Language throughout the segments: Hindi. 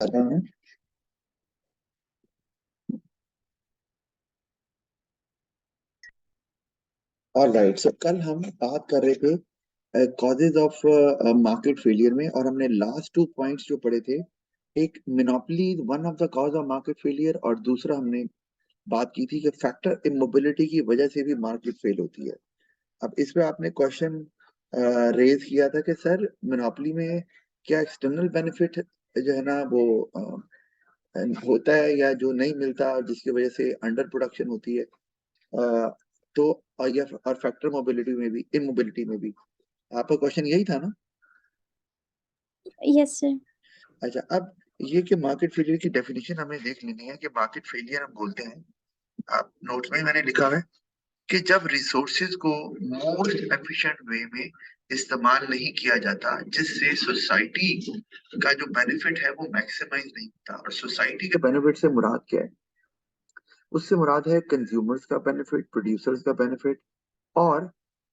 कर रहे हैं। ऑलराइट, सो कल हम बात कर रहे थे कॉजेज ऑफ मार्केट फेलियर में, और हमने लास्ट 2 पॉइंट्स जो पढ़े थे, एक monopoly one of the cause of market failure, और दूसरा हमने बात की थी कि फैक्टर इमोबिलिटी की वजह से भी मार्केट फेल होती है। अब इस पे आपने क्वेश्चन रेज किया था कि सर मिनोपली में क्या एक्सटर्नल बेनिफिट जो है ना वो होता है या जो नहीं मिलता, जिसकी वजह से अंडर प्रोडक्शन होती है। अ, तो या और फैक्टर मोबिलिटी में भी, इमोबिलिटी में भी। आपका क्वेश्चन यही था ना? Yes sir. अच्छा, अब ये कि मार्केट फेलियर की डेफिनेशन हमें देख लेनी है कि मार्केट फेलियर हम बोलते हैं, आप नोट्स में मैंने लिखा है कि जब रिसोर्सेज को मोस्ट एफिशिएंट वे में इस्तेमाल नहीं किया जाता, जिससे सोसाइटी का जो बेनिफिट है वो मैक्सिमाइज नहीं होता। और सोसाइटी के बेनिफिट से मुराद क्या है? उससे मुराद है कंज्यूमर्स का बेनिफिट, प्रोड्यूसर्स का बेनिफिट, और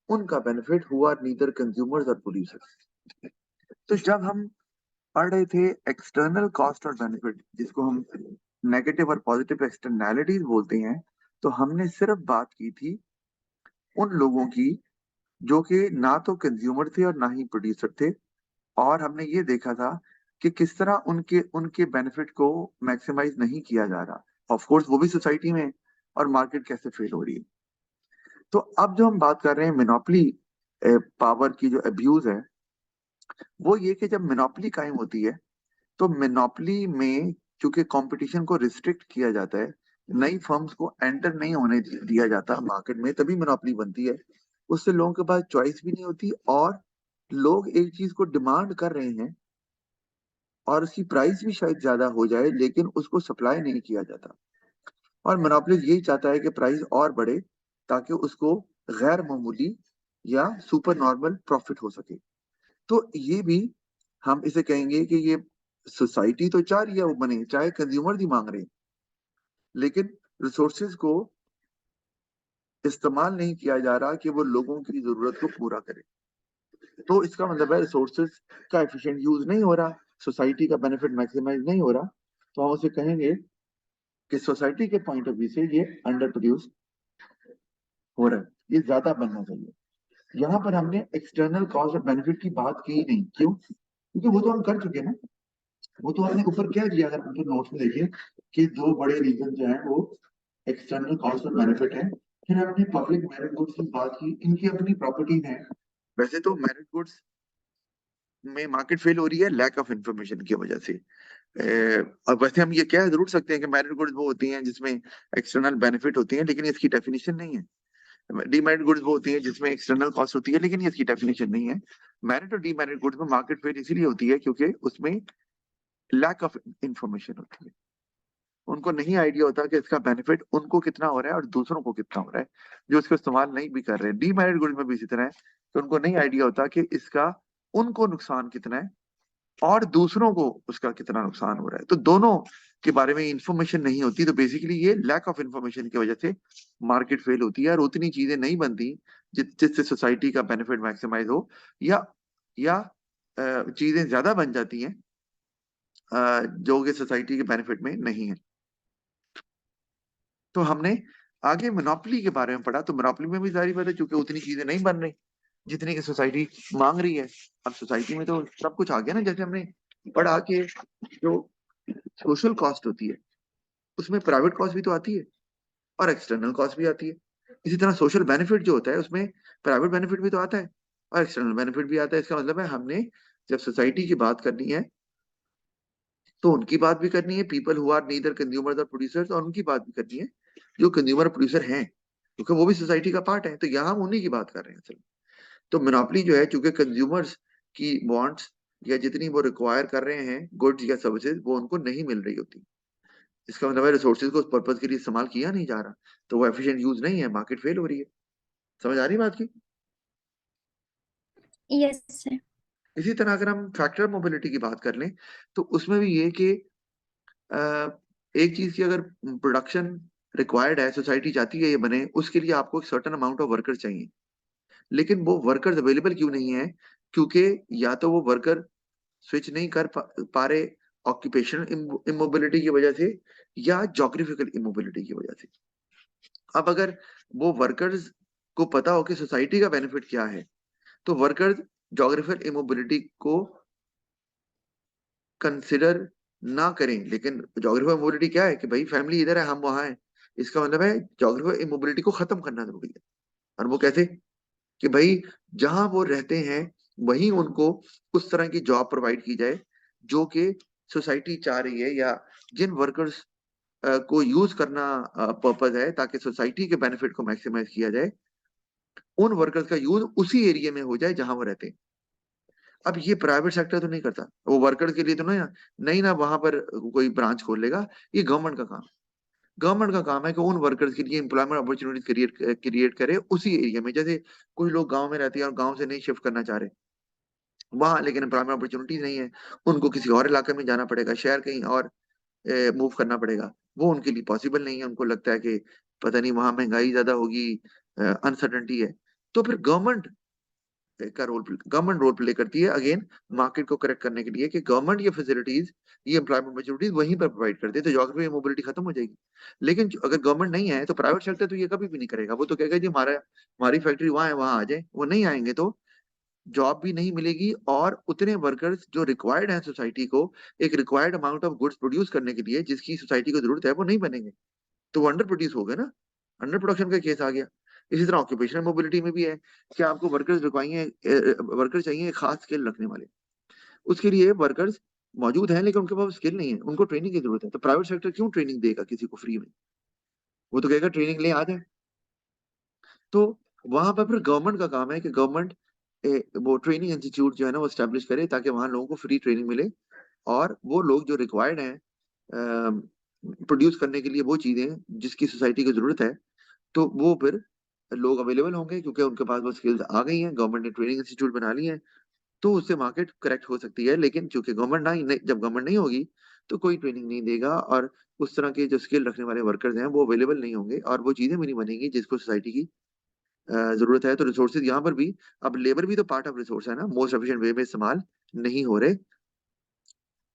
उनका benefit who are neither consumers और प्रोड्यूसर्स। तो जब हम पढ़ रहे थे एक्सटर्नल कॉस्ट और बेनिफिट, जिसको हम नेगेटिव और पॉजिटिव एक्सटर्नैलिटीज बोलते हैं, तो हमने सिर्फ बात की थी उन लोगों की जो कि ना तो कंज्यूमर थे और ना ही प्रोड्यूसर थे। और हमने ये देखा था कि किस तरह उनके उनके बेनिफिट को मैक्सिमाइज नहीं किया जा रहा, ऑफ कोर्स वो भी सोसाइटी में, और मार्केट कैसे फेल हो रही है। तो अब जो हम बात कर रहे हैं मिनोपली पावर की जो अब्यूज है, वो ये कि जब मिनोपली कायम होती है, तो मिनोपली में चूंकि कंपटीशन को रिस्ट्रिक्ट किया जाता है, नई फर्म्स को एंटर नहीं होने दिया जाता मार्केट में, तभी मिनोपली बनती है। उससे लोगों के पास चॉइस भी नहीं होती, और लोग एक चीज को डिमांड कर रहे हैं और उसकी प्राइस भी शायद ज्यादा हो जाए, लेकिन उसको सप्लाई नहीं किया जाता। और मोनोपोलिस्ट यही चाहता है कि प्राइस और बढ़े, ताकि उसको गैर मामूली या सुपर नॉर्मल प्रॉफिट हो सके। तो ये भी हम इसे कहेंगे कि ये सोसाइटी तो चाह रही है वो बने, चाहे कंज्यूमर ही मांग रहे हैं, लेकिन रिसोर्सेज को इस्तेमाल नहीं किया जा रहा कि वो लोगों की जरूरत को पूरा करे। तो इसका मतलब है रिसोर्सेज का एफिशिएंट यूज नहीं हो रहा, सोसाइटी का बेनिफिट मैक्सिमाइज नहीं हो रहा। तो हम उसे कहेंगे कि सोसाइटी के पॉइंट ऑफ व्यू से ये अंडर प्रोड्यूस हो रहा है, ये ज्यादा बनना चाहिए। यहाँ पर हमने एक्सटर्नल कॉस्ट और बेनिफिट की बात की ही नहीं। क्यों? क्योंकि वो तो हम कर चुके हैं ना। वो तो हमने ऊपर क्या किया, अगर हम तो नोट्स में देखिए कि दो बड़े रीजन जो है वो एक्सटर्नल कॉस्ट और बेनिफिट है। फिर हमने पब्लिक मेरिट गुड्स की बात की, इनकी अपनी प्रॉपर्टीज है। वैसे तो मेरिट गुड्स में मार्केट फेल हो रही है लैक ऑफ इंफॉर्मेशन की वजह से। और वैसे हम ये क्या जरूर सकते हैं कि मेरिट गुड्स वो होती हैं जिसमें एक्सटर्नल बेनिफिट होती है, लेकिन इसकी डेफिनेशन नहीं है। डीमेरिट गुड्स वो होती है जिसमें एक्सटर्नल कॉस्ट होती है, लेकिन ये इसकी डेफिनेशन नहीं है। मेरिट और डीमेरिट गुड्स में मार्केट फेल इसीलिए होती है क्योंकि उसमें लैक ऑफ इंफॉर्मेशन होती है। उनको नहीं आइडिया होता कि इसका बेनिफिट उनको कितना हो रहा है और दूसरों को कितना हो रहा है, जो इसको इस्तेमाल नहीं भी कर रहे हैं। डीमेरिट गुड्स में भी इसी तरह है कि उनको नहीं आइडिया होता कि इसका उनको नुकसान कितना है और दूसरों को उसका कितना नुकसान हो रहा है। तो दोनों के बारे में इंफॉर्मेशन नहीं होती, तो बेसिकली ये लैक ऑफ इंफॉर्मेशन की वजह से मार्केट फेल होती है, और उतनी चीजें नहीं बनती जिससे सोसाइटी का बेनिफिट मैक्सिमाइज हो, या चीजें ज्यादा बन जाती हैं जो कि सोसाइटी के बेनिफिट में नहीं है। तो हमने आगे मोनोपोली के बारे में पढ़ा, तो मोनोपोली में भी जारी बात है, चूंकि उतनी चीजें नहीं बन रही जितनी की सोसाइटी मांग रही है। अब सोसाइटी में तो सब कुछ आ गया ना, जैसे हमने पढ़ा कि जो सोशल कॉस्ट होती है उसमें प्राइवेट कॉस्ट भी तो आती है और एक्सटर्नल कॉस्ट भी आती है। इसी तरह सोशल बेनिफिट जो होता है उसमें प्राइवेट बेनिफिट भी तो आता है और एक्सटर्नल बेनिफिट भी आता है। इसका मतलब है हमने जब सोसाइटी की बात करनी है तो उनकी बात भी करनी है, people who are neither consumers और प्रोड्यूसर्स, और उनकी बात भी करनी है जो कंज्यूमर और प्रोड्यूसर हैं, क्योंकि वो भी सोसाइटी का पार्ट है। तो यहाँ हम उन्हीं की बात कर रहे हैं असल में। तो मोनोपोली जो है, चूंकि कंज्यूमर्स की वांट्स या जितनी वो रिक्वायर कर रहे हैं गुड्स या सर्विसेज, वो उनको नहीं मिल रही होती। इसका मतलब है रिसोर्सेज को उस पर्पज के लिए इस्तेमाल किया नहीं जा रहा, तो वो एफिशिएंट यूज नहीं है, मार्केट फेल हो रही है। समझ आ रही है बात की? Yes sir. इसी तरह अगर हम फैक्टर मोबिलिटी की बात कर लें, तो उसमें भी ये कि अ, एक चीज की अगर प्रोडक्शन रिक्वायर्ड है, सोसाइटी चाहती है ये बने, उसके लिए आपको एक सर्टेन अमाउंट ऑफ वर्कर चाहिए। लेकिन वो वर्कर्स अवेलेबल क्यों नहीं है? क्योंकि या तो वो वर्कर स्विच नहीं कर पा रहे ऑक्यूपेशनल इमोबिलिटी की वजह से या जोग्राफिकल इमोबिलिटी की वजह से। अब अगर वो वर्कर्स को पता हो कि सोसाइटी का बेनिफिट क्या है, तो वर्कर्स जोग्राफिकल इमोबिलिटी को कंसिडर ना करें। लेकिन जोग्राफिकल इमोबिलिटी क्या है कि भाई फैमिली इधर है, हम वहां हैं, इसका मतलब है जोग्राफिकल इमोबिलिटी को खत्म करना जरूरी है। और वो कैसे? कि भाई जहां वो रहते हैं वहीं उनको उस तरह की जॉब प्रोवाइड की जाए जो कि सोसाइटी चाह रही है, या जिन वर्कर्स को यूज करना पर्पज है ताकि सोसाइटी के बेनिफिट को मैक्सिमाइज किया जाए, उन वर्कर्स का यूज उसी एरिया में हो जाए जहां वो रहते हैं। अब ये प्राइवेट सेक्टर तो नहीं करता, वो वर्कर्स के लिए तो नहीं नहीं ना वहां पर कोई ब्रांच खोल लेगा। ये गवर्नमेंट का काम, गवर्नमेंट का काम है कि उन वर्कर्स के लिए एम्प्लॉयमेंट अपॉर्चुनिटीज क्रिएट क्रिएट करे उसी एरिया में। जैसे कुछ लोग गांव में रहते हैं और गांव से नहीं शिफ्ट करना चाह रहे वहां, लेकिन एम्प्लॉयमेंट अपॉर्चुनिटीज नहीं है, उनको किसी और इलाके में जाना पड़ेगा, शहर कहीं और मूव करना पड़ेगा। वो उनके लिए पॉसिबल नहीं है, उनको लगता है कि पता नहीं वहां महंगाई ज्यादा होगी, अनसर्टेनिटी है। तो फिर गवर्नमेंट रोल प्ले करती है अगेन, मार्केट को करेक्ट करने के लिए, कि गवर्नमेंट ये फैसिलिटीज, ये एम्प्लॉयमेंट अपॉर्चुनिटीज वहीं पर प्रोवाइड करती है, तो ज्योग्राफी मोबिलिटी खत्म हो जाएगी। लेकिन अगर गवर्नमेंट नहीं है तो प्राइवेट सेक्टर तो ये कभी भी नहीं करेगा। वो तो कहेगा जी हमारी फैक्ट्री वहां है, वहां आ जाए। वो नहीं आएंगे तो जॉब भी नहीं मिलेगी, और उतने वर्कर्स जो रिक्वायर्ड हैं सोसाइटी को एक required amount of goods produce करने के लिए जिसकी सोसाइटी को जरूरत है वो नहीं बनेंगे। तो वो अंडर प्रोड्यूस हो गए ना, अंडर प्रोडक्शन का केस आ गया। इसी तरह ऑक्यूपेशनल मोबिलिटी में भी है कि आपको वर्कर्स रिक्वाइए वर्कर चाहिए खास स्किल रखने वाले। उसके लिए वर्कर्स मौजूद हैं लेकिन उनके पास स्किल नहीं है, उनको ट्रेनिंग की जरूरत है। तो प्राइवेट सेक्टर क्यों ट्रेनिंग देगा किसी को फ्री में? वो तो कहेगा ट्रेनिंग ले आ जाए। तो वहां पर फिर गवर्नमेंट का काम है कि गवर्नमेंट वो ट्रेनिंग इंस्टीट्यूट जो है ना वो स्टैब्लिश करे ताकि वहां लोगों को फ्री ट्रेनिंग मिले, और वो लोग जो रिक्वायर्ड हैं प्रोड्यूस करने के लिए वो चीजें जिसकी सोसाइटी को जरूरत है, तो वो फिर लोग अवेलेबल होंगे क्योंकि उनके पास वो स्किल्स आ गई हैं, गवर्नमेंट ने ट्रेनिंग इंस्टीट्यूट बना लिए हैं। तो उससे मार्केट करेक्ट हो सकती है। लेकिन चूंकि गवर्नमेंट जब गवर्नमेंट नहीं होगी तो कोई ट्रेनिंग नहीं देगा, और उस तरह के जो स्किल रखने वाले वर्कर्स हैं वो अवेलेबल नहीं होंगे, और वो चीजें भी नहीं बनेंगी जिसको सोसाइटी की जरूरत है। तो रिसोर्सेज यहाँ पर भी, अब लेबर भी तो पार्ट ऑफ रिसोर्स है ना, मोस्ट एफिशिएंट वे में इस्तेमाल नहीं हो रहे।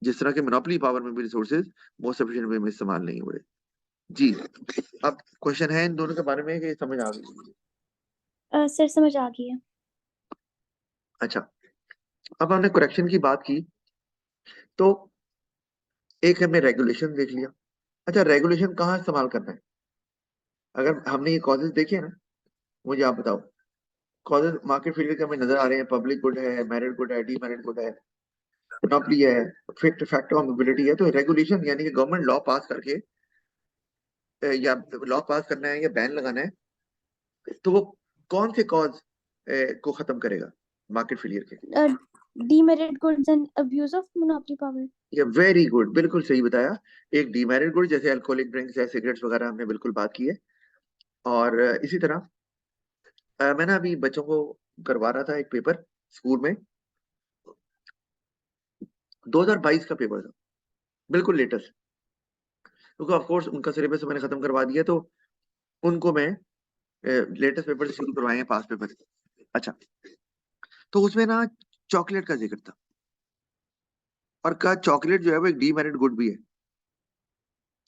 जिस तरह के मोनोपोली पावर में भी रिसोर्सेज मोस्ट एफिशिएंट वे में इस्तेमाल नहीं हो रहे। जी। अब क्वेश्चन है इन दोनों के बारे में कि समझ आ गई? सर समझ आ गई है। अच्छा, अब हमने करेक्शन की बात की, तो एक हमने रेगुलेशन देख लिया। अच्छा, रेगुलेशन कहाँ इस्तेमाल करना है? अगर हमने ये कॉजेज देखे ना, मुझे आप बताओ। कॉजेज मार्केट फेलियर के हमें नजर आ रहे हैं, पब्लिक गुड है, मेरिट गुड है, डीमेरिट गुड है, मोनोपोली है, फिक्ट फैक्टर ऑफ मोबिलिटी है। तो रेगुलेशन यानी कि गवर्नमेंट लॉ पास करके या लॉ पास करना है या बैन लगाना है, तो वो कौन से कॉज को खत्म करेगा मार्केट फेलियर के? Demerit goods and abuse of monopoly power. ये वेरी गुड, बिल्कुल सही बताया। एक डीमेरिट गुड जैसे अल्कोहलिक ड्रिंक्स है, सिगरेट्स वगैरह हमने बिल्कुल बात की है। और इसी तरह मैं ना अभी बच्चों को करवा रहा था एक पेपर स्कूल में, 2022 का पेपर था, बिल्कुल लेटेस्ट। क्योंकि ऑफ कोर्स उनका सिलेबस मैंने खत्म करवा दिया, तो उनको मैं लेटेस्ट पेपर से शुरू करवाए हैं, पास पेपर। अच्छा, तो उसमें ना चॉकलेट का जिक्र था, और का चॉकलेट जो है वो एक डीमेरिट गुड भी है।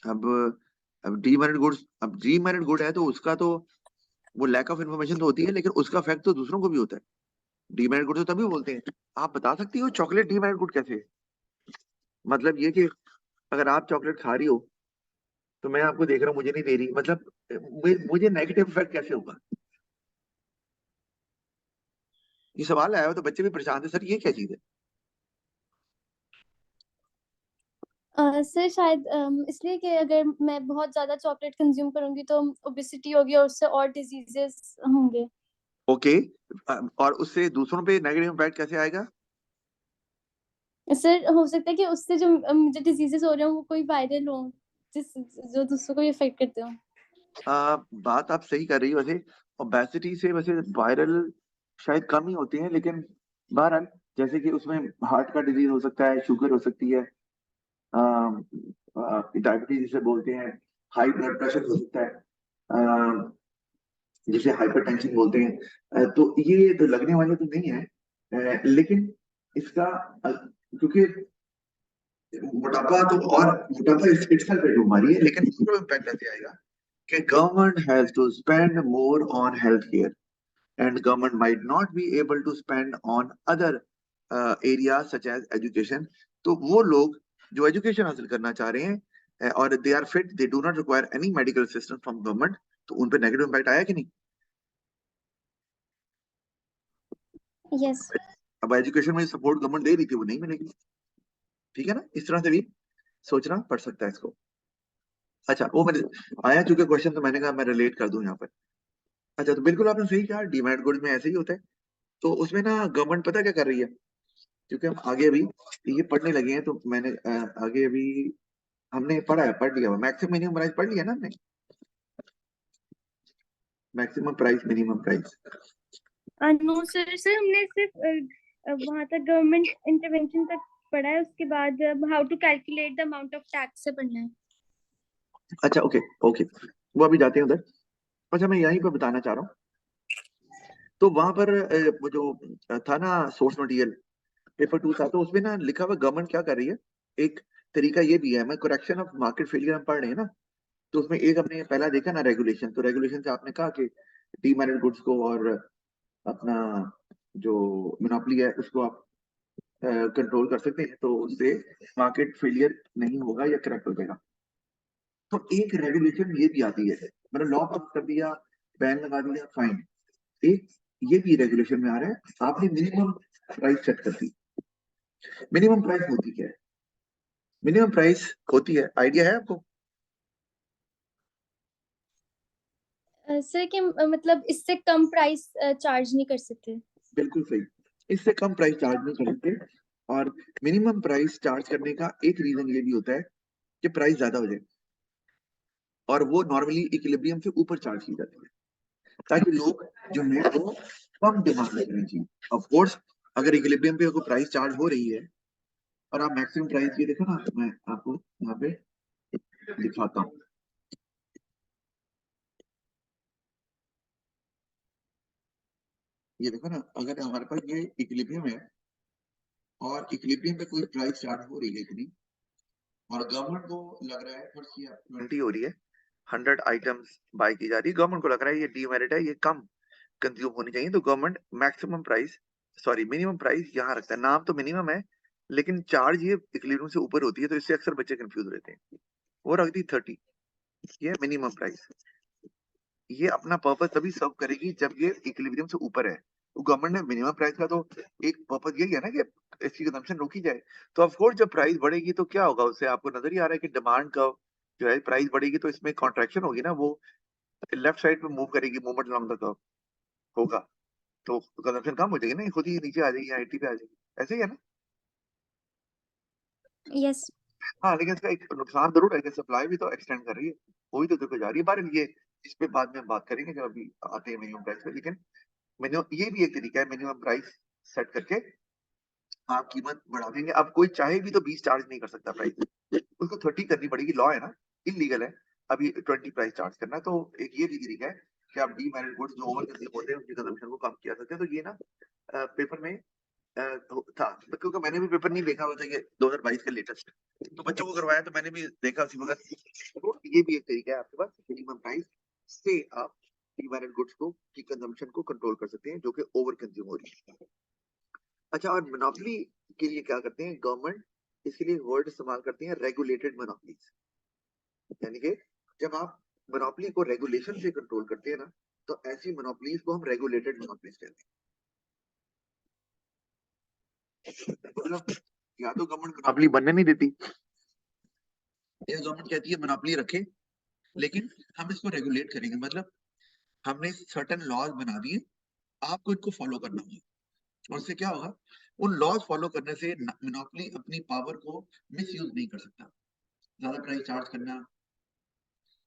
अब डीमेरिट गुड है तो उसका तो वो लैक ऑफ इन्फॉर्मेशन तो होती है, लेकिन उसका इफेक्ट तो दूसरों को भी होता है। डीमेरिट गुड तो तभी बोलते हैं। आप बता सकती हो चॉकलेट डीमेरिट गुड कैसे है? मतलब ये कि अगर आप चॉकलेट खा रही हो तो मैं आपको देख रहा हूँ, मुझे नहीं दे रही, मतलब मुझे नेगेटिव इफेक्ट कैसे होगा? ये सवाल आया हो तो बच्चे भी परेशान थे, सर ये क्या चीज है? सर शायद इसलिए कि अगर मैं बहुत ज्यादा चॉकलेट कंज्यूम करूंगी तो ओबेसिटी होगी और उससे और डिजीजेस होंगे। ओके, और उससे दूसरों पे नेगेटिव इम्पैक्ट कैसे आएगा? सर हो सकता है कि उससे जो मुझे डिजीजेस हो रहे हो वो कोई वायरल हो जिस जो दूसरों को इफेक्ट करते हो। बात आप सही कर रही हो वैसे। ओबेसिटी से वैसे वायरल शायद कम ही होते हैं, लेकिन बहरहाल जैसे कि उसमें हार्ट का डिजीज हो सकता है, शुगर हो सकती है, डायबिटीज जिसे बोलते हैं, हाई ब्लड प्रेशर हो सकता है, जिसे हाइपरटेंशन बोलते हैं। तो ये तो लगने वाले तो नहीं है, लेकिन इसका क्योंकि मोटापा तो, और मोटापा इटसेल्फ एक बीमारी है, लेकिन उसको इम्पैक्ट ऐसे आएगा कि government has to spend more on health care and government might not be able to spend on other area such as education. तो वो लोग जो एजुकेशन हासिल करना चाह रहे हैं और they are fit, they do not require any medical assistance from government, तो उन पे नेगेटिव इम्पैक्ट आया कि नहीं? यस। अब एजुकेशन में सपोर्ट गवर्नमेंट दे रही थी, वो नहीं मिलेगी। ठीक है ना, इस तरह से भी सोचना पड़ सकता है इसको। अच्छा, वो मेरे आया चूंकि क्वेश्चन, तो मैंने कहा मैं रिलेट कर दूं यहाँ पर। अच्छा, तो बिल्कुल आपने सही कहा, डीमैट गुड्स में ऐसे ही होता है। तो उसमें ना गवर्नमेंट पता क्या कर रही है, क्योंकि हम आगे अभी ये पढ़ने लगे हैं, तो मैंने आगे अभी हमने पढ़ा है, पढ़ लिया, मैक्सिमम मिनिमम प्राइस पढ़ लिया ना हमने, maximum price minimum price. No sir, हमने सिर्फ वहां तक गवर्नमेंट इंटरवेंशन तक पढ़ा है, उसके बाद how to calculate the amount of tax से पढ़ना है। अच्छा, ओके ओके, वो अभी जाते हैं उधर। अच्छा, मैं यहीं पर बताना चाह रहा हूँ। तो वहां पर वो जो था ना सोर्स मटेरियल, पेपर 2 था, तो उसमें ना लिखा हुआ गवर्नमेंट क्या कर रही है। एक तरीका ये भी है, मैं करेक्शन ऑफ मार्केट फेलियर हम पढ़ रहे हैं ना, तो उसमें एक हमने पहला देखा ना रेगुलेशन, तो रेगुलेशन से आपने कहा कि डीमैरिड गुड्स को और अपना जो मोनोपोली है उसको आप कंट्रोल कर सकते हैं, तो उससे मार्केट फेलियर नहीं होगा या करेक्ट हो जाएगा। तो एक रेगुलेशन ये भी आती है, मतलब लॉ पास कर दिया, बैन लगा दिया, फाइन। एक ये भी रेगुलेशन में आ रहा है, आपने मिनिमम प्राइस सेट कर दी। मिनिमम प्राइस होती क्या है? मिनिमम प्राइस होती है, आइडिया है आपको? सर कि मतलब इससे कम प्राइस चार्ज नहीं कर सकते। बिल्कुल सही, इससे कम प्राइस चार्ज नहीं कर सकते। और मिनिमम प्राइस चार्ज करने का एक रीजन ये भी होता है कि प्राइस ज्यादा हो जाए, और वो नॉर्मली इक्विलिब्रियम से ऊपर चार्ज की जाती है, ताकि लोग जो है वो कम डिमांड रखना चाहिए। ऑफ कोर्स, अगर इक्विलिब्रियम पे कोई प्राइस चार्ज हो रही है और आप मैक्सिमम प्राइस ये देखो ना, मैं आपको यहाँ पे दिखाता हूँ। ये देखो ना, अगर हमारे पास ये इक्विलिब्रियम है और इक्विलिब्रियम पे कोई प्राइस चार्ज हो रही है इतनी, और गवर्नमेंट को लग रहा है थोड़ी 20 हो रही है, 100 आइटम्स बाय की जा रही है, गवर्नमेंट को लग रहा है ये डीमेरिट है, ये कम कंज्यूम होनी चाहिए, तो government maximum price, sorry minimum price यहाँ रखता है। नाम तो मिनिमम है, लेकिन चार्ज ये इक्विलिब्रियम से ऊपर होती है, तो इससे अक्सर बच्चे कंफ्यूज रहते हैं। वो रख दी 30, ये मिनिमम प्राइस। ये अपना पर्पस तभी सर्व करेगी जब ये इक्विलिब्रियम से ऊपर है। तो गवर्नमेंट ने मिनिमम प्राइस का तो एक पर्पस यही है ना कि इसकी कंजम्पशन रोकी जाए। तो ऑफ कोर्स जब प्राइस बढ़ेगी तो क्या होगा, उससे आपको नजर ही आ रहा है कि डिमांड कर्व जो है, प्राइस बढ़ेगी तो इसमें कॉन्ट्रैक्शन होगी ना, वो लेफ्ट साइड पे मूव करेगी, मूवमेंट अलॉन्ग द कर्व होगा, तो कंजम्पशन कम हो जाएगी ना, ये खुद ही नीचे आ जाएगी, 80 पे आ जाएगी, ऐसे ही है ना। यस। हाँ, लेकिन इसका एक नुकसान जरूर है कि सप्लाई भी तो एक्सटेंड कर रही है, वही तो देखो जा रही है बाहर। ये इस पे बाद में हम बात करेंगे जब अभी आते हैं मिनिमम प्राइस पे। लेकिन मिनिमम ये भी एक तरीका है, मिनिमम प्राइस सेट करके आप कीमत बढ़ा देंगे। अब कोई चाहे भी तो 20 चार्ज नहीं कर सकता प्राइस, उसको 30 करनी पड़ेगी, लॉ है ना, इलीगल है अभी 20 प्राइस चार्ज करना। तो एक ये भी तरीका है कि आप डीमैरिड गुड्स जो ओवर कंज्यूम होते हैं उनकी कंजम्पशन को कम किया सकते हैं। तो ये ना पेपर में था, क्योंकि मैंने भी पेपर नहीं देखा हुआ था, ये 2022 का लेटेस्ट, तो बच्चों को करवाया तो मैंने भी देखा उसी वक्त। तो ये भी एक तरीका है आपके पास, मिनिमम प्राइस से आप डीमैरिड गुड्स को की कंजम्पशन को कंट्रोल कर सकते हैं जो कि ओवर कंज्यूम हो रही है। अच्छा, और मोनोपोली के लिए क्या करते हैं गवर्नमेंट, इसके लिए वर्ड इस्तेमाल करते हैं रेगुलेटेड मोनोपोलीज। यानी कि जब आप मोनोपोली को रेगुलेशन से कंट्रोल करते हैं ना, तो ऐसी मोनोपोलीज को हम रेगुलेटेड मोनोपोलीज कहते हैं। मतलब या तो गवर्नमेंट मोनोपोली बनने नहीं देती, या गवर्नमेंट कहती है मोनोपोली रखे, लेकिन हम इसको रेगुलेट करेंगे, मतलब हमने सर्टेन लॉज बना दिए, आपको इनको फॉलो करना होगा। और उससे क्या होगा, उन लॉज फॉलो करने से मोनोपोली अपनी पावर को मिस यूज नहीं कर सकता, ज्यादा प्राइस चार्ज करना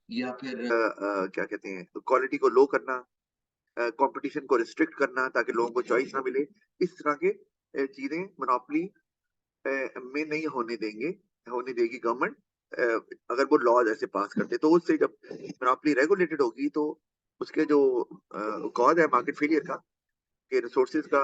या फिर क्या कहते हैं क्वालिटी को लो करना, कंपटीशन को रिस्ट्रिक्ट करना ताकि लोगों को चॉइस ना मिले, इस तरह के चीजें मोनोपोली में नहीं होने देगी गवर्नमेंट। अगर वो लॉज ऐसे पास करते, तो उससे जब मोनोपोली रेगुलेटेड होगी तो उसके जो कॉज है मार्केट फेलियर का, कि रिसोर्सेज का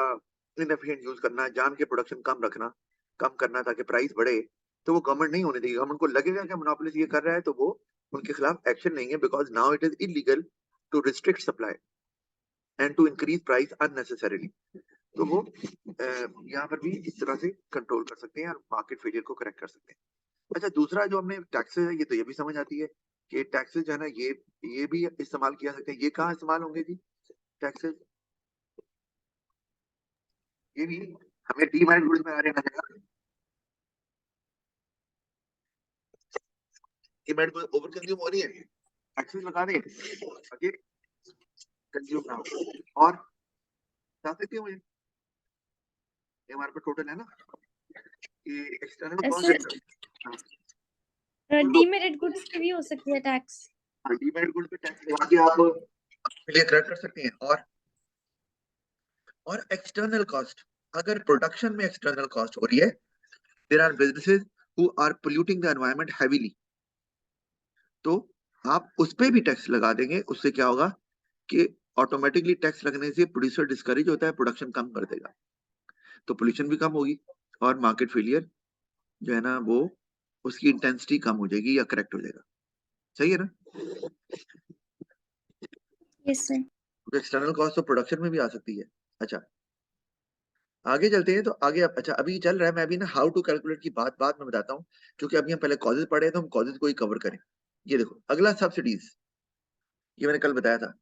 इनएफिशिएंट यूज करना, जान के प्रोडक्शन कम रखना, कम करना ताकि प्राइस बढ़े, तो वो गवर्नमेंट नहीं होने देगी। गवर्नमेंट को लगेगा कि मोनोपोलिस्ट ये कर रहा है तो वो उनके खिलाफ एक्शन लेंगे, because now it is illegal to restrict supply and to increase price unnecessarily. तो वो यहाँ पर भी इस तरह से कंट्रोल कर सकते हैं और मार्केट फेलियर को करेक्ट कर सकते हैं। अच्छा, दूसरा जो हमने टैक्सेस है, ये तो ये भी समझ आती है कि टैक्सेस जो है ना, ये भी इस्तेमाल किया सकते हैं। ये कहाँ इस्तेमाल होंगे जी टैक्सेस? ये भी हमें डीमैरिड गुड्स में आ रहे हैं। डीमैरिड गुड्स ओवर कंज्यूम हो रही है, टैक्सेस लगा दें ताकि कंज्यूम ना हो। और बता सकते हो ये हमारे पास टोटल है ना, ये external sir cost. Demerit goods की भी हो सकती है टैक्स। डीमैरिड गुड्स पे टैक्स लगा के आप लिए करेक्ट कर सकते हैं। और एक्सटर्नल कॉस्ट, अगर प्रोडक्शन में एक्सटर्नल कॉस्ट हो रही है, there are businesses who are polluting the environment heavily, तो आप उस पे भी टैक्स लगा देंगे। उससे क्या होगा कि ऑटोमेटिकली टैक्स लगने से प्रोड्यूसर डिस्करेज होता है, प्रोडक्शन कम कर देगा, तो पोल्यूशन भी कम होगी और मार्केट फेलियर जो है ना वो उसकी इंटेंसिटी कम हो जाएगी या करेक्ट हो जाएगा। सही है ना? Yes sir. एक्सटर्नल कॉस्ट तो प्रोडक्शन में भी आ सकती है। अच्छा, आगे चलते हैं। तो आगे अच्छा अभी चल रहा है, मैं अभी ना हाउ टू कैलकुलेट की बात में बताता हूँ, क्योंकि अभी हम पहले कॉजेज पढ़े हैं, तो हम कॉजेज को ही कवर करें। ये देखो अगला सब्सिडीज, ये मैंने कल बताया था।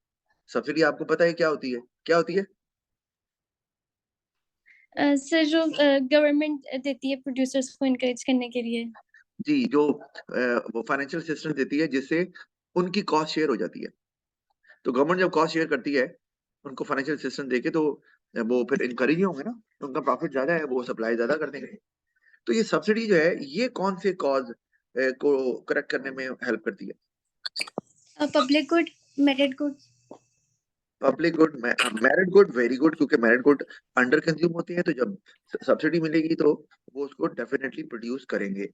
सब्सिडी आपको पता है क्या होती है? क्या होती है? सर जो गवर्नमेंट देती है प्रोड्यूसर्स को इनकरेज करने के लिए। जी, जो वो फाइनेंशियल असिस्टेंस देती है जिससे उनकी कॉस्ट शेयर हो जाती है। तो गवर्नमेंट जब कॉस्ट शेयर करती है उनको फाइनेंशियल असिस्टेंस देके, तो वो फिर इनकरेज ही होंगे ना, तो उनका प्रॉफिट ज्यादा है, वो सप्लाई ज्यादा कर देंगे। तो ये सब्सिडी जो है ये कौन से कॉज को करेक्ट करने में हेल्प करती है? Public good, merit good. Public good, merit good, very good, क्योंकि मेरिट गुड अंडर कंज्यूम होते हैं, तो जब सब्सिडी मिलेगी तो वो उसको डेफिनेटली प्रोड्यूस करेंगे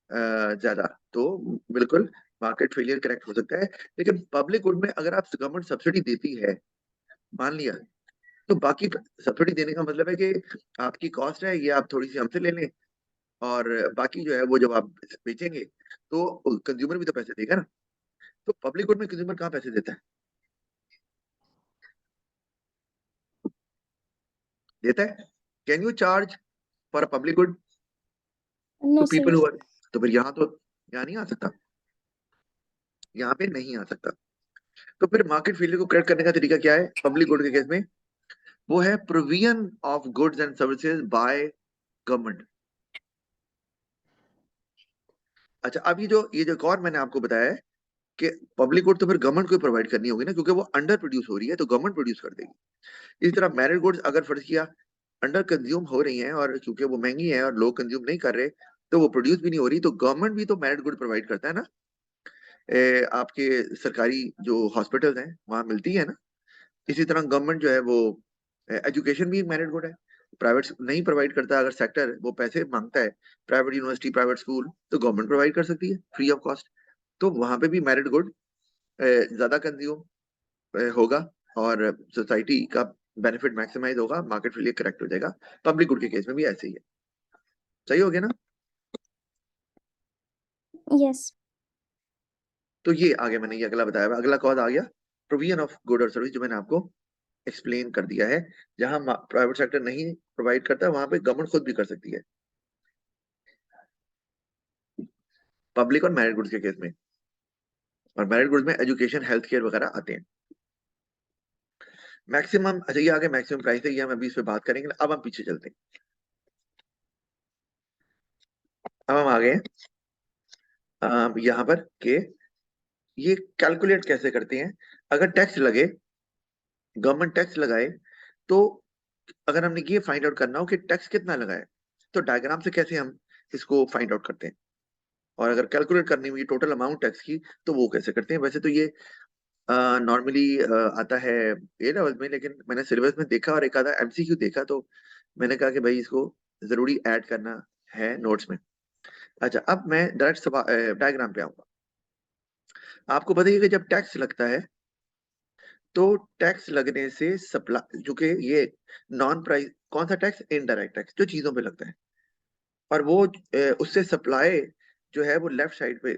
ज्यादा। तो बिल्कुल मार्केट फेलियर करेक्ट हो सकता है। लेकिन पब्लिक गुड में अगर आप गवर्नमेंट सब्सिडी देती है, मान लिया, तो बाकी सब्सिडी देने का मतलब है कि आपकी कॉस्ट है ये आप थोड़ी सी हमसे ले लें, और बाकी जो है वो जब आप बेचेंगे तो कंज्यूमर भी तो पैसे देगा ना। तो पब्लिक गुड में कंज्यूमर कहाँ पैसे देता है? देता है? Can you charge for a public good no to sir. People who are? तो फिर यहाँ नहीं आ सकता, यहाँ पे नहीं आ सकता। तो फिर मार्केट फेलियर को करेक्ट करने का तरीका क्या है पब्लिक गुड के केस में? वो है provision of goods and services by government. अच्छा, अब ये जो एक और मैंने आपको बताया है कि पब्लिक गुड तो फिर गवर्नमेंट को प्रोवाइड करनी होगी ना, क्योंकि वो अंडर प्रोड्यूस हो रही है, तो गवर्नमेंट प्रोड्यूस कर देगी। इस तरह मैरिड गुड्स अगर फर्ज किया अंडर कंज्यूम हो रही हैं, और क्योंकि वो महंगी है और लोग कंज्यूम नहीं कर रहे, तो वो प्रोड्यूस भी नहीं हो रही, तो गवर्नमेंट भी तो मैरिड गुड प्रोवाइड करता है ना। आपके सरकारी जो हॉस्पिटल्स हैं वहां मिलती है ना। इसी तरह गवर्नमेंट जो है वो एजुकेशन भी एक मैरिड गुड है। प्राइवेट नहीं प्रोवाइड करता, अगर सेक्टर वो पैसे मांगता है, प्राइवेट यूनिवर्सिटी, प्राइवेट स्कूल, तो गवर्नमेंट प्रोवाइड कर सकती है फ्री ऑफ कॉस्ट। तो वहां पे भी मैरिड गुड ज्यादा कंज्यूम होगा और सोसाइटी का बेनिफिट मैक्सिमाइज होगा, मार्केट के लिए करेक्ट हो जाएगा। पब्लिक गुड के केस में भी ऐसे ही है। सही हो गया ना? यस। तो ये आगे मैंने ये अगला बताया हुआ, अगला कॉज आ गया प्रोविजन ऑफ गुड और सर्विस, जो मैंने आपको एक्सप्लेन कर दिया है। जहां प्राइवेट सेक्टर नहीं प्रोवाइड करता वहां पे गवर्नमेंट खुद भी कर सकती है, पब्लिक और मैरिड गुड्स के केस में। और मैरिड गुड्स में एजुकेशन, हेल्थ केयर वगैरह आते हैं। मैक्सिमम, अच्छा ये आगे मैक्सिमम प्राइस है, ये हम अभी इस पे बात करेंगे। अब हम पीछे चलते हैं। अब हम आ गए यहाँ पर के ये कैलकुलेट कैसे करते हैं। अगर टैक्स लगे, गवर्नमेंट टैक्स लगाए, तो अगर हमने ये फाइंड आउट करना हो कि टैक्स कितना लगाए, तो डायग्राम से कैसे हम इसको फाइंड आउट करते हैं। और अगर कैलकुलेट करनी हुई टोटल अमाउंट टैक्स की, तो वो कैसे करते हैं। वैसे तो ये नॉर्मली आता है ए लेवल में, लेकिन मैंने सिलेबस में देखा और एक आधा एमसीक्यू देखा, तो मैंने कहा कि भाई इसको जरूरी ऐड करना है नोट्स में। अच्छा, अब मैं डायरेक्ट डायग्राम पे आऊंगा। आपको पता ही है कि जब टैक्स लगता है, तो टैक्स लगने से सप्लाई, जो कि ये नॉन प्राइस, कौन सा टैक्स? इनडायरेक्ट टैक्स, जो चीजों पे लगता है। और वो उससे सप्लाई जो है वो लेफ्ट साइड पे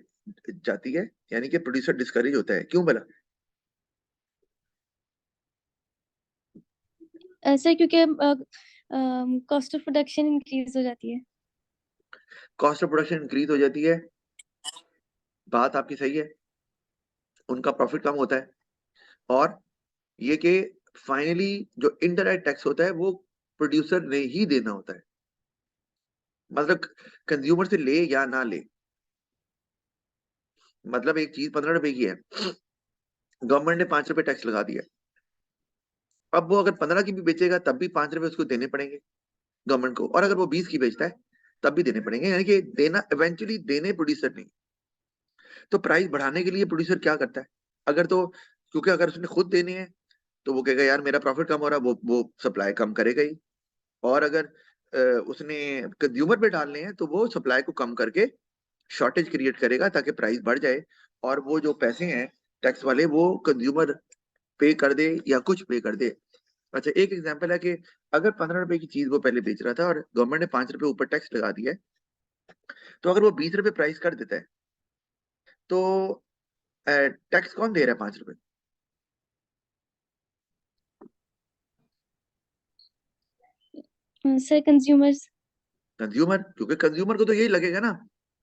जाती है, यानी कि प्रोड्यूसर डिस्करेज होता है। क्यों भला? ऐसे क्योंकि कॉस्ट ऑफ प्रोडक्शन इंक्रीज हो जाती है। कॉस्ट ऑफ प्रोडक्शन इंक्रीज हो जाती है, बात आपकी सही है, उनका प्रॉफिट कम होता है। और ये कि फाइनली जो इनडायरेक्ट टैक्स होता है वो प्रोड्यूसर ने ही देना होता है, मतलब कंज्यूमर से ले या ना ले। मतलब एक चीज 15 रुपए की है, गवर्नमेंट ने 5 रुपए टैक्स लगा दिया, अब वो अगर 15 की भी बेचेगा तब भी 5 रुपए उसको देने पड़ेंगे गवर्नमेंट को, और अगर वो 20 की बेचता है तब भी देने पड़ेंगे, यानी कि देना इवेंचुअली देने प्रोड्यूसर नहीं। तो प्राइस बढ़ाने के लिए प्रोड्यूसर क्या करता है? अगर तो, क्योंकि अगर उसने खुद देने हैं तो वो कहेगा यार मेरा प्रॉफिट कम हो रहा है, वो सप्लाई कम करेगा ही। और अगर उसने कंज्यूमर पे डालने हैं तो वो सप्लाई को कम करके शॉर्टेज क्रिएट करेगा ताकि प्राइस बढ़ जाए, और वो जो पैसे हैं टैक्स वाले वो कंज्यूमर पे कर दे या कुछ पे कर दे। अच्छा, एक एग्जांपल है कि अगर 15 रुपए की चीज वो पहले बेच रहा था और गवर्नमेंट ने 5 रुपए ऊपर टैक्स लगा दिया है, तो अगर वो 20 रुपए प्राइस कर देता है तो टैक्स कौन दे रहा है 5 रुपए? Sir consumers. कंज्यूमर, क्योंकि कंज्यूमर को तो यही लगेगा ना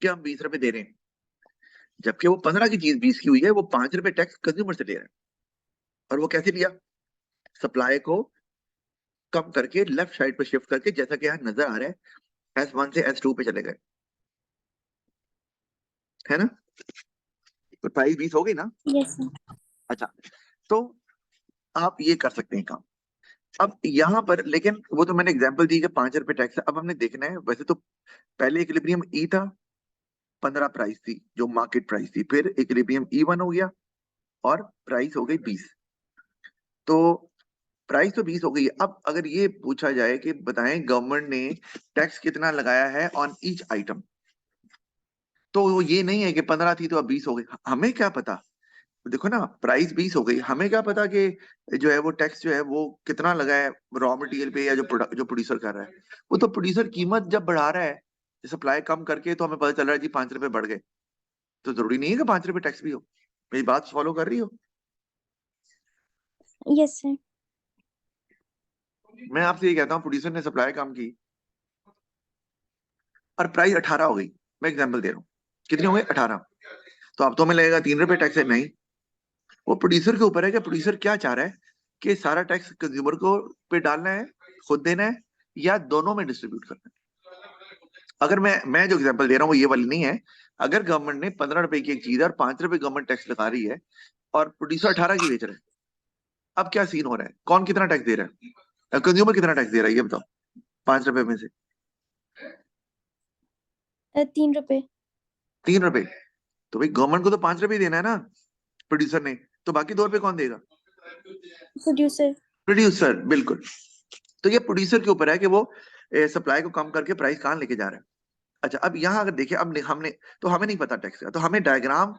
कि हम 20 रुपए दे रहे हैं, जबकि वो 15 की चीज 20 की हुई है, वो 5 रुपए टैक्स कंज्यूमर से ले रहा है। और वो कैसे लिया? सप्लाई को कम करके लेफ्ट साइड पे शिफ्ट करके, जैसा कि यहाँ नजर आ रहा है S1 से S2 पे चले गए, है ना? तो प्राइस 20 हो गई ना? Yes sir. अच्छा, तो आप ये कर सकते हैं काम। अब यहाँ पर लेकिन वो तो मैंने एग्जांपल दी कि 5 रुपए टैक्स है, अब हमने देखना है वैसे तो पहले इक्विलिब्रियम ई था, 15 प्राइस थी जो मार्केट प्राइस थी, फिर इक्विलिब्रियम E1 हो गया और प्राइस हो गई 20। तो प्राइस तो 20 हो गई। अब अगर ये पूछा जाए कि बताएं गवर्नमेंट ने टैक्स कितना लगाया है ऑन ईच आइटम, तो वो ये नहीं है कि 15 थी तो अब 20 हो गई। हमें क्या पता? देखो ना, प्राइस 20 हो गई, हमें क्या पता कि जो है वो टैक्स जो है वो कितना लगा है रॉ मटेरियल पे, या जो प्रोड्यूसर कर रहा है। वो तो प्रोड्यूसर कीमत जब बढ़ा रहा है सप्लाई कम करके, तो हमें पता चल रहा है जी 5 रुपए बढ़ गए, तो जरूरी नहीं है कि 5 रुपए टैक्स भी हो। मेरी बात फॉलो कर रही हो? Yes sir. मैं आपसे ये कहता हूँ प्रोड्यूसर ने सप्लाई कम की और प्राइस 18 हो गई, मैं एग्जाम्पल दे रहा हूँ, कितनी हो गई? 18। तो अब तो हमें लगेगा 3 रुपए टैक्स है, नहीं। वो प्रोड्यूसर के ऊपर है कि प्रोड्यूसर क्या चाह रहा है, कि सारा टैक्स कंज्यूमर को पे डालना है, खुद देना है, या दोनों में डिस्ट्रीब्यूट करना है। अगर मैं जो एग्जांपल दे रहा हूँ वो ये वाली नहीं है। अगर गवर्नमेंट ने 15 रुपए की एक चीज है और 5 रुपए गवर्नमेंट टैक्स लगा रही है, और प्रोड्यूसर 18 की बेच रहा है, अब क्या सीन हो रहा है? कौन कितना टैक्स दे रहा है? कंज्यूमर कितना टैक्स दे रहा है ये बताओ, 5 रुपए में से? 3 रुपए। 3 रुपए। तो भाई गवर्नमेंट को तो 5 रुपए ही देना है ना प्रोड्यूसर ने, तो बाकी 2 रुपए कौन देगा? प्रोड्यूसर। प्रोड्यूसर, बिल्कुल। तो ये प्रोड्यूसर के ऊपर है कि वो सप्लाई को कम करके प्राइस कहाँ लेके जा रहा है। अच्छा, अब यहाँ अगर देखें, अब हमने तो हमें नहीं पता टैक्स का, तो हमें डायग्राम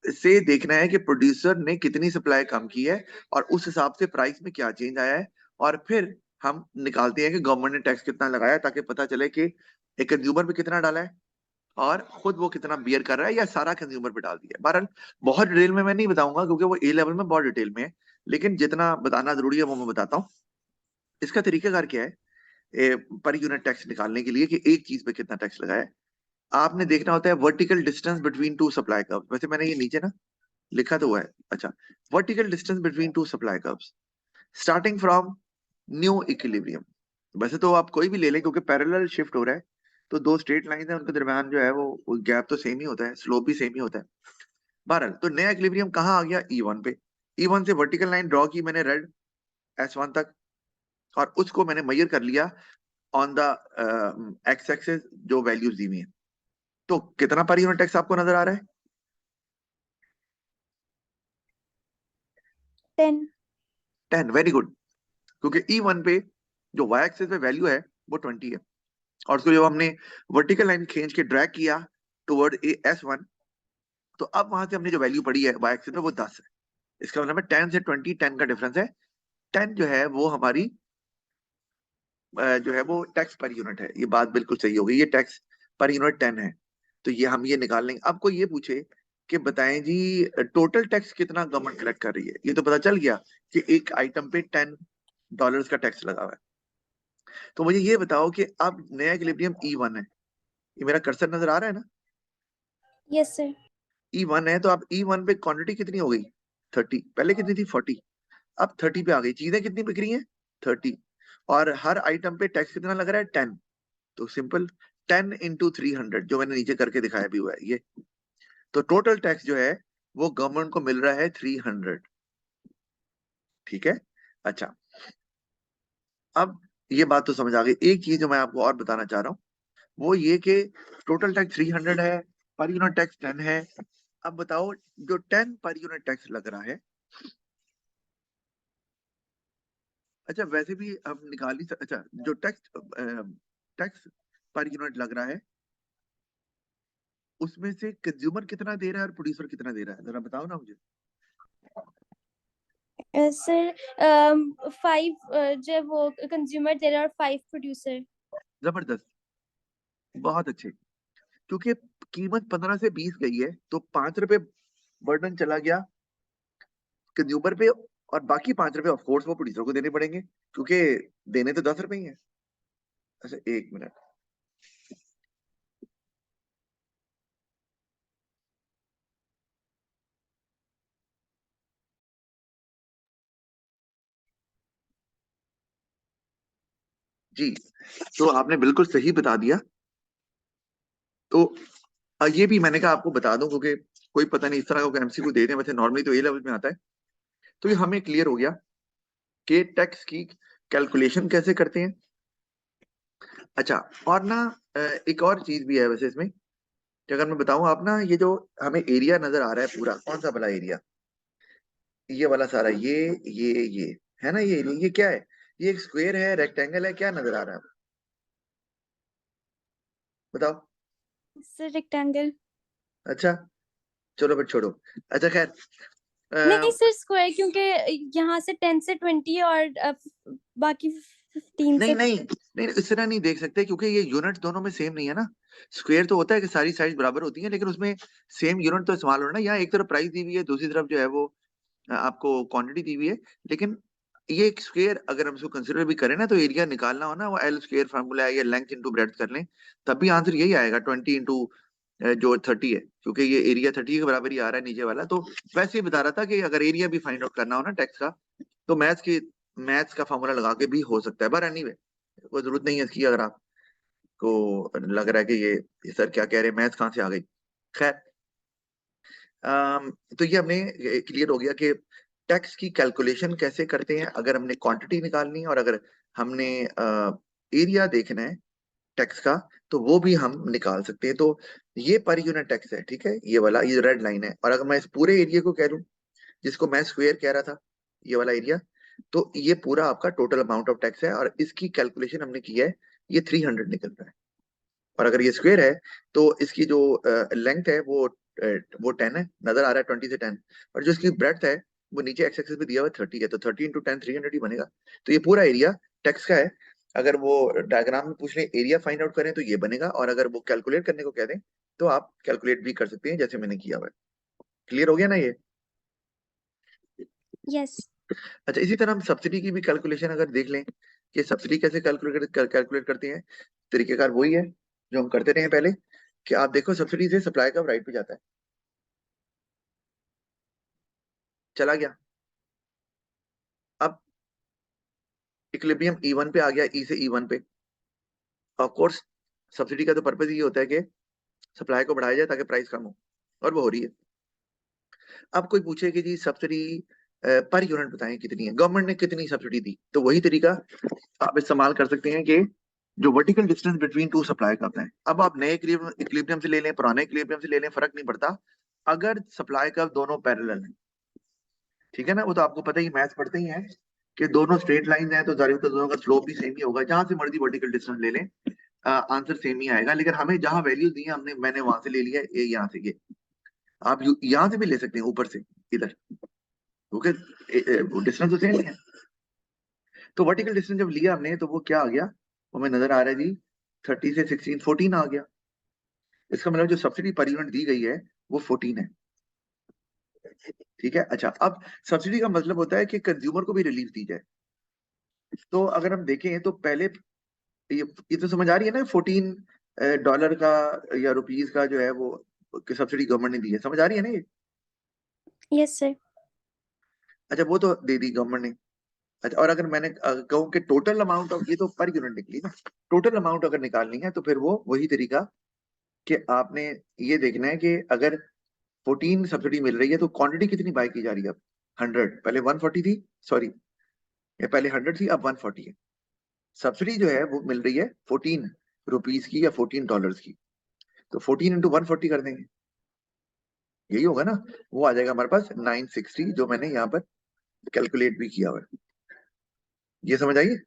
से देखना है कि प्रोड्यूसर ने कितनी सप्लाई कम की है और उस हिसाब से प्राइस में क्या चेंज आया है, और फिर हम निकालते हैं कि गवर्नमेंट ने टैक्स कितना लगाया, ताकि पता चले कि एक कंज्यूमर पे कितना डाला है और खुद वो कितना बियर कर रहा है, या सारा कंज्यूमर पे डाल दिया। बहरहाल बहुत डिटेल में मैं नहीं बताऊंगा क्योंकि वो A लेवल में बहुत डिटेल में है, लेकिन जितना बताना जरूरी है वो मैं बताता हूँ। इसका तरीकाकार क्या है पर यूनिट टैक्स निकालने के लिए कि एक चीज पे कितना टैक्स लगा है? आपने देखना होता है vertical distance between two supply curves. वैसे मैंने ये नीचे ना लिखा तो हुआ है। अच्छा, vertical distance between two supply curves starting from new equilibrium. वैसे तो आप कोई भी ले लें क्योंकि पैरेलल शिफ्ट हो रहा है, तो दो स्ट्रेट लाइन है, उनके दरमियान जो है वो गैप तो सेम ही होता है, स्लोप भी सेम ही होता है। बहरहाल तो नया इक्विलिब्रियम कहाँ आ गया? E1 पे। E1 से वर्टिकल लाइन ड्रॉ की मैंने रेड S1 तक, और उसको मैंने मेजर कर लिया ऑन द एक्स एक्सेस जो वैल्यूज दी हुई है। तो कितना पर यूनिट टैक्स आपको नजर आ रहा है? 10। 10, वेरी गुड। क्योंकि E1 पे जो वाई एक्सेस पे वैल्यू है वो 20 है, और उसको जब हमने वर्टिकल लाइन खींच के ड्रैग किया टुवर्ड S1, तो अब वहां से हमने जो वैल्यू पड़ी है वाई एक्सेस पे वो 10 है। इसका मतलब है 10 से 20, 10 का डिफरेंस है। 10 जो है वो हमारी जो है वो टैक्स पर यूनिट है, ये बात बिल्कुल सही हो गई, ये टैक्स पर यूनिट 10 है, तो ये हम ये निकाल लेंगे। आपको ये पूछे कि बताएं जी टोटल टैक्स कितना गवर्नमेंट कलेक्ट कर रही है, ये तो पता चल गया कि एक आइटम पे $10 का टैक्स लगा हुआ है। तो मुझे ये बताओ कि अब नया इक्विलिब्रियम E1 है, ये मेरा कर्सर नजर आ रहा है ना, यस सर। E1 है, तो अब E1 पे क्वांटिटी कितनी हो गई 30, पहले कितनी थी 40, अब 30 पे आ गई, चीजें कितनी बिक रही हैं 30, और हर आइटम पे टैक्स कितना लग रहा है 10, तो सिंपल 10 into 300 जो मैंने नीचे करके दिखाया भी हुआ है ये, तो टोटल टैक्स जो है वो गवर्नमेंट को मिल रहा है 300। ठीक है, अच्छा अब ये बात तो समझ आ गई। एक चीज जो मैं आपको और बताना चाह रहा हूँ वो ये कि टोटल टैक्स 300 है, पर यूनिट टैक्स 10 है। अब बताओ जो 10 पर यूनिट टैक्स लग रहा है, अच्छा वैसे भी हम निकाल ही अच्छा जो टैक्स टैक्स पर यूनिट लग रहा है उसमें से कंज्यूमर कितना दे रहा है और प्रोड्यूसर कितना दे रहा है, जरा बताओ ना मुझे। सर 5 जो वो कंज्यूमर दे रहा है और 5 प्रोड्यूसर। जबरदस्त, बहुत अच्छे, क्योंकि कीमत 15 से 20 गई है तो 5 रुपए बर्डन चला गया कंज्यूमर पे, और बाकी 5 रुपए ऑफ कोर्स वो प्रोड्यूसर को देने पड़ेंगे, क्योंकि देने तो 10 रुपए ही है। अच्छा एक मिनट, जी तो आपने बिल्कुल सही बता दिया। तो ये भी मैंने कहा आपको बता दूं, क्योंकि कोई पता नहीं इस तरह का एमसीक्यू दे दें, वैसे नॉर्मली तो ए लेवल में आता है। तो ये हमें क्लियर हो गया कि टैक्स की कैलकुलेशन कैसे करते हैं। अच्छा, और ना एक और चीज भी है वैसे इसमें कि अगर मैं बताऊं, आप ना ये जो हमें एरिया नजर आ रहा है पूरा, कौन सा वाला एरिया, ये वाला सारा, ये है ना, ये एरिया, ये क्या है, ये एक स्क्वायर है, रेक्टेंगल है, क्या नजर आ रहा है, बताओ। Sir rectangle. अच्छा चलो फिर छोड़ो, अच्छा खैर नहीं सर स्क्वायर, क्योंकि यहाँ से 10 से 20 और बाकी 15 नहीं से। नहीं नहीं इस तरह नहीं देख सकते, क्योंकि ये यूनिट दोनों में सेम नहीं है ना। स्क्वायर तो होता है कि सारी साइज बराबर होती है, लेकिन उसमें सेम यूनिट तो इस्तेमाल हो रहा है ना, यहाँ एक तरफ प्राइस दी हुई है, दूसरी तरफ जो है वो आपको क्वांटिटी दी हुई है। लेकिन ये एक स्क्वायर अगर हम इसको कंसिडर भी करें ना, तो एरिया निकालना हो ना, वो एल स्क्वायर फार्मूला है, या लेंथ इंटू ब्रेड्थ कर लें, तब भी आंसर यही आएगा 20 इंटू जो 30 है, क्योंकि ये एरिया 30 के बराबर ही आ रहा है नीचे वाला। तो वैसे ही बता रहा था कि अगर एरिया भी फाइंड आउट करना हो ना टैक्स का, तो मैथ्स का फॉर्मूला लगा के भी हो सकता है, पर एनीवे कोई जरूरत नहीं है इसकी, अगर आपको लग रहा है कि ये सर क्या कह रहे हैं, मैथ्स कहाँ से आ गई। खैर तो ये हमने क्लियर हो गया कि टैक्स की कैलकुलेशन कैसे करते हैं, अगर हमने क्वांटिटी निकालनी है और अगर हमने एरिया देखना है टैक्स का, तो वो भी हम निकाल सकते हैं। तो ये पर यूनिट टैक्स है, ठीक है, ये वाला, ये रेड लाइन है, और अगर मैं इस पूरे एरिया को कह लूं जिसको मैं स्क्वायर कह रहा था, ये वाला एरिया, तो ये पूरा आपका टोटल अमाउंट ऑफ टैक्स है, और इसकी कैलकुलेशन हमने की है, ये 300 निकल रहा है। और अगर ये स्क्वायर है तो इसकी जो लेंथ है वो 10 है, नजर आ रहा है 20 से 10, और जो इसकी ब्रेड्थ है वो नीचे एक्स एक्सिस पे दिया हुआ है 30 है, तो 30 into 10 300 ही बनेगा। तो ये पूरा एरिया टैक्स का है। अगर वो डायग्राम में पूछ रहे एरिया फाइंड आउट करें तो ये बनेगा, और अगर वो कैलकुलेट करने को कह दें तो आप कैलकुलेट भी कर सकते हैं जैसे मैंने किया हुआ है। क्लियर हो गया ना ये। यस। अच्छा इसी तरह हम सब्सिडी की भी कैलकुलेशन अगर देख लें कि सब्सिडी कैसे कैलकुलेट करते हैं, तरीकेकार वही है जो हम करते रहे हैं पहले, कि आप देखो सब्सिडी से सप्लाई का राइट पे जाता है, चला गया, अब इक्विलिब्रियम E1 पे आ गया, ई से E1 पे। ऑफ कोर्स सब्सिडी का तो पर्पज ये होता है कि सप्लाई को बढ़ाया जाए ताकि प्राइस कम हो, और वो हो रही है। अब कोई पूछे कि जी सब्सिडी पर यूनिट बताएं कितनी है, गवर्नमेंट ने कितनी सब्सिडी दी, तो वही तरीका आप इस्तेमाल कर सकते हैं कि जो vertical distance between two supply का है। अब आप नए इक्विलिब्रियम से ले लें, पुराने इक्विलिब्रियम से ले लें, फर्क नहीं पड़ता, अगर सप्लाई का दोनों पैरेलल है, ठीक है ना, वो तो आपको पता ही, मैथ्स पढ़ते ही है कि दोनों स्ट्रेट लाइन है तो जाहिर है दोनों का स्लोप भी सेम ही होगा, जहां से मर्जी वर्टिकल डिस्टेंस ले लें आंसर सेम ही आएगा। लेकिन हमें जहां वैल्यू दी है मैंने वहां से ले लिया ये, यहाँ से ये, आप यहाँ से भी ले सकते हैं ऊपर से इधर, क्योंकि डिस्टेंस तो सेम है। तो वर्टिकल डिस्टेंस जब लिया हमने तो वो क्या आ गया, हमें नजर आ रहा है जी 30 से 16 14 आ गया। इसका मतलब जो सब्सिडी पर यूनिट दी गई है वो 14 है। ठीक है। अच्छा, अब सब्सिडी का मतलब होता है कि कंज्यूमर को भी रिलीफ दी जाए। तो अगर हम देखें तो पहले ये तो समझ आ रही है ना, $14 का या रुपीज का जो है वो सब्सिडी गवर्नमेंट ने दी है, समझ आ रही है ना ये? Yes sir. अच्छा, वो तो दे दी गवर्नमेंट ने। अच्छा, और अगर मैंने कहूँ कि टोटल अमाउंट ऑफ, ये तो पर यूनिट निकली ना, टोटल अमाउंट अगर निकालनी है तो फिर वो वही तरीका कि आपने ये देखना है कि अगर 14 सब्सिडी मिल रही है तो क्वांटिटी कितनी बाय की जा रही है अब? 100, पहले 140 थी, सॉरी, ये पहले 100 थी, अब 140 है। सब्सिडी जो है वो मिल रही है 14 रुपीज की या $14 की। तो 14 इंटू 140 कर देंगे, यही होगा ना। वो आ जाएगा हमारे पास 960, जो मैंने यहाँ पर कैलकुलेट भी किया हुआ है। ये समझ आइए?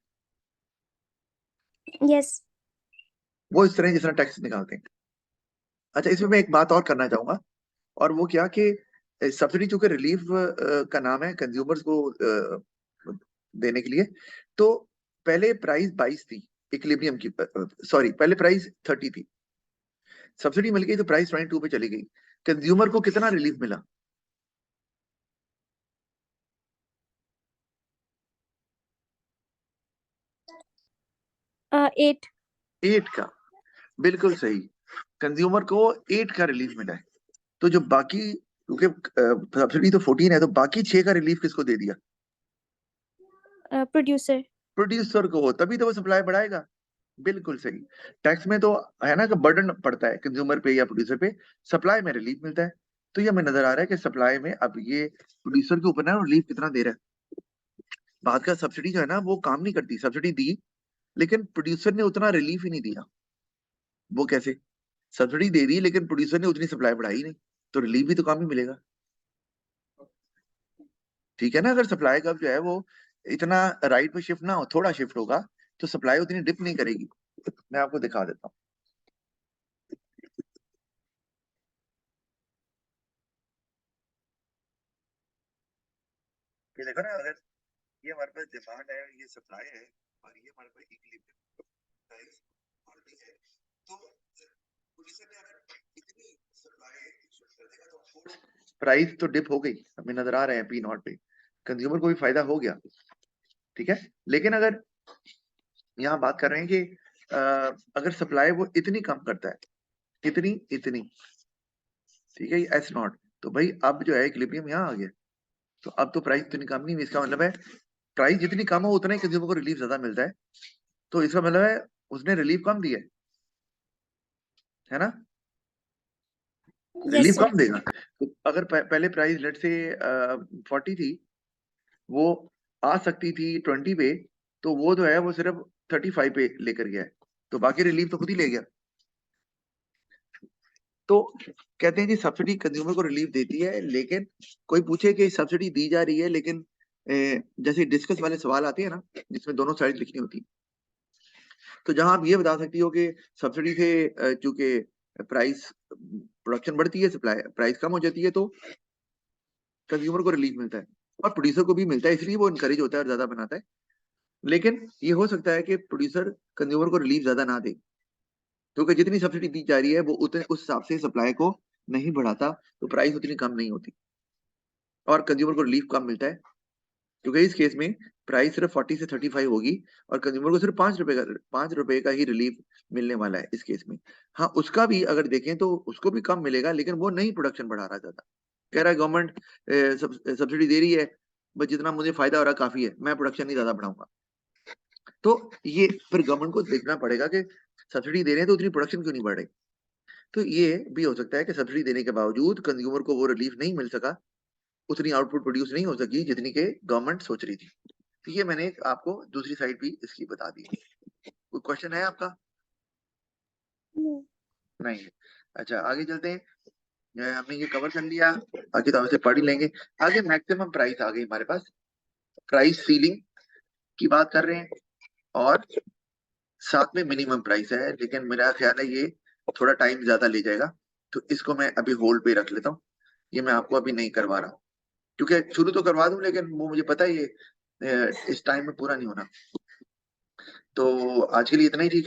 यस। वो इस तरह जिस तरह टैक्स निकालते हैं। अच्छा, इसमें मैं एक बात और करना चाहूंगा, और वो क्या कि सब्सिडी चूंकि रिलीफ का नाम है कंज्यूमर्स को देने के लिए, तो पहले प्राइस 22 थी इक्विलिब्रियम की, सॉरी, पहले प्राइस 30 थी, सब्सिडी मिल गई तो प्राइस 22 पे चली गई। कंज्यूमर को कितना रिलीफ मिला? 8। 8 का, बिल्कुल सही। कंज्यूमर को 8 का रिलीफ मिला है। तो जो बाकी, क्योंकि सब्सिडी तो 14 है, तो बाकी 6 का रिलीफ किसको दे दिया? प्रोड्यूसर। प्रोड्यूसर को, तभी तो वो सप्लाई बढ़ाएगा। बिल्कुल सही। टैक्स में तो है ना कि बर्डन पड़ता है कंज्यूमर पे या प्रोड्यूसर पे, सप्लाई में रिलीफ मिलता है। तो ये हमें नजर आ रहा है कि सप्लाई में अब ये प्रोड्यूसर के ऊपर ना रिलीफ कितना दे रहा है। बात का सब्सिडी जो है ना वो काम नहीं करती, सब्सिडी दी लेकिन प्रोड्यूसर ने उतना रिलीफ ही नहीं दिया। वो कैसे? सब्सिडी दे दी लेकिन प्रोड्यूसर ने उतनी सप्लाई बढ़ाई नहीं, तो रिलीफ भी तो कम ही मिलेगा। ठीक है ना, अगर सप्लाई का जो है वो इतना राइट पे शिफ्ट ना हो, थोड़ा शिफ्ट होगा, तो सप्लाई उतनी डिप नहीं करेगी। मैं आपको दिखा देता हूँ। ये देखो ना, अगर ये हमारे पास डिमांड है, ये सप्लाई है, और ये हमारे पास इक्विलिब्रियम प्राइस क्वांटिटी है, तो प्रोड्यूसर ने अगर इतनी सप्लाई शिफ्ट कर देगा तो प्राइस तो डिप हो गई, हमें नजर आ रहे हैं पी नॉट पे, कंज्यूमर को भी फायदा हो गया। ठीक है। लेकिन अगर यहाँ बात कर रहे हैं कि अगर सप्लाई वो इतनी कम करता है, इतनी इतनी, ठीक है, एस नॉट, तो भाई अब जो है इक्विलिब्रियम यहाँ आ गया, तो अब तो प्राइस इतनी कम नहीं हुई। इसका मतलब है प्राइस जितनी कम हो उतना ही कंज्यूमर को रिलीफ ज्यादा मिलता है, तो इसका मतलब है उसने रिलीफ कम दिया है ना, यस रिलीफ सर। कम देगा। तो अगर पहले प्राइस लेट से 40 थी, वो आ सकती थी 20 पे, तो वो जो है वो सिर्फ 35 पे लेकर गया है, तो बाकी रिलीफ तो खुद ही ले गया। तो कहते हैं जी सब्सिडी कंज्यूमर को रिलीफ देती है, लेकिन कोई पूछे कि सब्सिडी दी जा रही है लेकिन जैसे डिस्कस वाले सवाल आते हैं ना, जिसमें दोनों साइड लिखनी होती है, तो जहां आप ये बता सकती हो कि सब्सिडी से चूंकि प्राइस, प्रोडक्शन बढ़ती है, सप्लाई प्राइस कम हो जाती है, तो कंज्यूमर को रिलीफ मिलता है और प्रोड्यूसर को भी मिलता है, इसलिए वो इनकरेज होता है और ज्यादा बनाता है। लेकिन ये हो सकता है कि प्रोड्यूसर कंज्यूमर को रिलीफ ज्यादा ना दे, क्योंकि जितनी सब्सिडी दी जा रही है वो उतने उस हिसाब से सप्लाई को नहीं बढ़ाता, तो प्राइस उतनी कम नहीं होती और कंज्यूमर को रिलीफ कम मिलता है। क्योंकि इस केस में प्राइस सिर्फ 40 से 35 होगी और कंज्यूमर को सिर्फ ₹5 का ही रिलीफ मिलने वाला है इस केस में। हाँ, उसका भी अगर देखें तो उसको भी कम मिलेगा, लेकिन वो नहीं प्रोडक्शन बढ़ा रहा ज्यादा, कह रहा है गवर्नमेंट सब्सिडी दे रही है, बस जितना मुझे फायदा हो रहा काफी है, मैं प्रोडक्शन नहीं ज्यादा बढ़ाऊंगा। तो ये फिर गवर्नमेंट को देखना पड़ेगा कि सब्सिडी दे रहे हैं तो उतनी प्रोडक्शन क्यों नहीं बढ़ रही। तो ये भी हो सकता है कि सब्सिडी देने के बावजूद कंज्यूमर को वो रिलीफ नहीं मिल सका, उतनी आउटपुट प्रोड्यूस नहीं हो सकी जितनी के गवर्नमेंट सोच रही थी। तो ये मैंने आपको दूसरी साइड भी इसकी बता दी। कोई क्वेश्चन है आपका? नहीं है। अच्छा, आगे चलते हैं। हमने ये कवर कर लिया, बाकी तो हमसे पढ़ ही लेंगे। आगे मैक्सिमम प्राइस आ गई हमारे पास, प्राइस सीलिंग की बात कर रहे हैं, और साथ में मिनिमम प्राइस है, लेकिन मेरा ख्याल है ये थोड़ा टाइम ज्यादा ले जाएगा, तो इसको मैं अभी होल्ड पे रख लेता हूँ। ये मैं आपको अभी नहीं करवा रहा, क्योंकि शुरू तो करवा दूं लेकिन वो मुझे पता है ये इस टाइम में पूरा नहीं होना। तो आज के लिए इतना ही ठीक है।